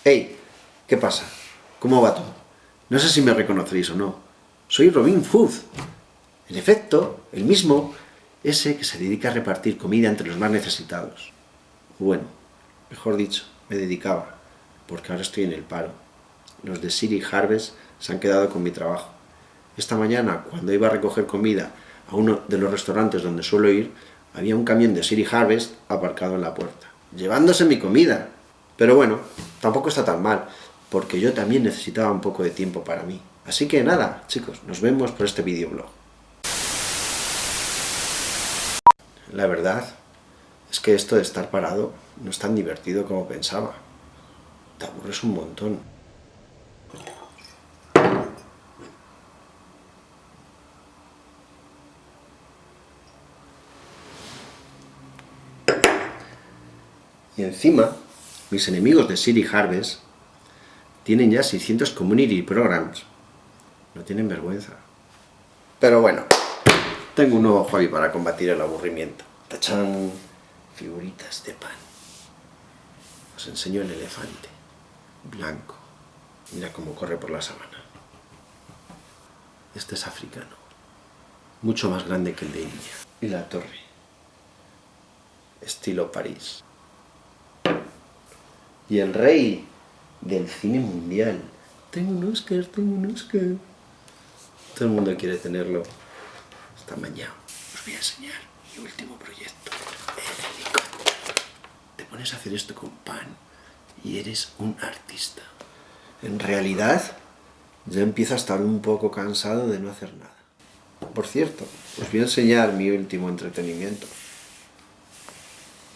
Hey, ¿qué pasa? ¿Cómo va todo? No sé si me reconoceréis o no. Soy Robin Hood. En efecto, el mismo, ese que se dedica a repartir comida entre los más necesitados. Bueno, mejor dicho, me dedicaba, porque ahora estoy en el paro. Los de City Harvest se han quedado con mi trabajo. Esta mañana, cuando iba a recoger comida a uno de los restaurantes donde suelo ir, había un camión de City Harvest aparcado en la puerta, llevándose mi comida. Pero bueno, tampoco está tan mal, porque yo también necesitaba un poco de tiempo para mí. Así que nada, chicos, nos vemos por este videoblog. La verdad es que esto de estar parado no es tan divertido como pensaba. Te aburres un montón. Y encima, mis enemigos de City Harvest tienen ya 600 community programs. No tienen vergüenza. Pero bueno, tengo un nuevo hobby para combatir el aburrimiento. ¡Tachán! Figuritas de pan. Os enseño el elefante. Blanco. Mira cómo corre por la sabana. Este es africano. Mucho más grande que el de India. Y la torre. Estilo París. Y el rey del cine mundial. Tengo un Oscar, tengo un Oscar. Todo el mundo quiere tenerlo. Está mañana. Os voy a enseñar mi último proyecto. El helicóptero. Te pones a hacer esto con pan y eres un artista. En realidad, ya empiezo a estar un poco cansado de no hacer nada. Por cierto, os voy a enseñar mi último entretenimiento.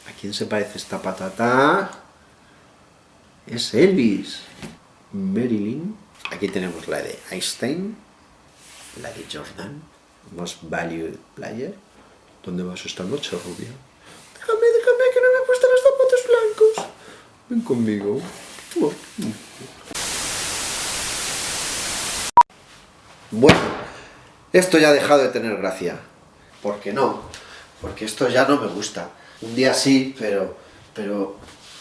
¿A quién se parece esta patata? Es Elvis. Marilyn. Aquí tenemos la de Einstein, la de Jordan, Most Valued Player. ¿Dónde vas esta noche, rubia? Déjame, que no me he puesto los zapatos blancos. Ven conmigo. Bueno, esto ya ha dejado de tener gracia. ¿Por qué no? Porque esto ya no me gusta. Un día sí, pero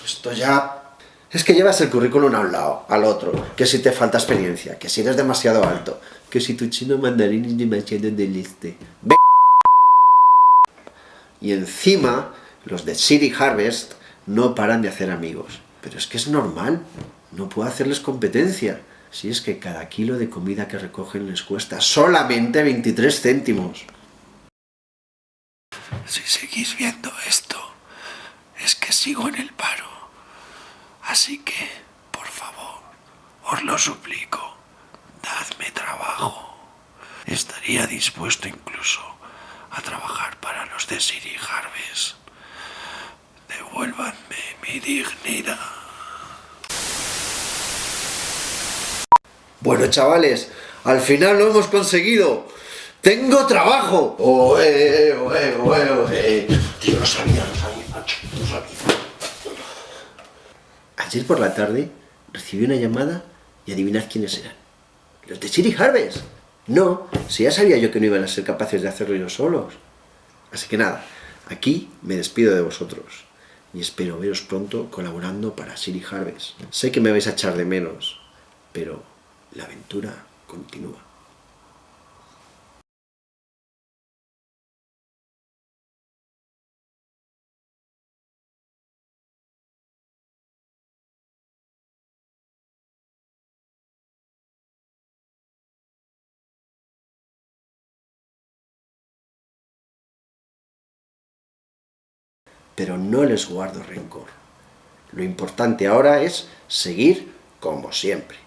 esto ya... Es que llevas el currículum a un lado, al otro, que si te falta experiencia, que si eres demasiado alto, que si tu chino mandarín es demasiado del este. Y encima, los de City Harvest no paran de hacer amigos. Pero es que es normal, no puedo hacerles competencia. Si es que cada kilo de comida que recogen les cuesta solamente 23 céntimos. Si seguís viendo esto, es que sigo en el paro. Así que, por favor, os lo suplico, dadme trabajo. Estaría dispuesto incluso a trabajar para los de City Harvest. Devuélvanme mi dignidad. Bueno, chavales, al final lo hemos conseguido. ¡Tengo trabajo! ¡Oe, oe, oe, oe! Tío, no sabía, macho, no sabía. Ayer por la tarde recibí una llamada y adivinad quiénes eran. ¡Los de City Harvest! No, si ya sabía yo que no iban a ser capaces de hacerlo ellos solos. Así que nada, aquí me despido de vosotros y espero veros pronto colaborando para City Harvest. Sé que me vais a echar de menos, pero la aventura continúa. Pero no les guardo rencor. Lo importante ahora es seguir como siempre.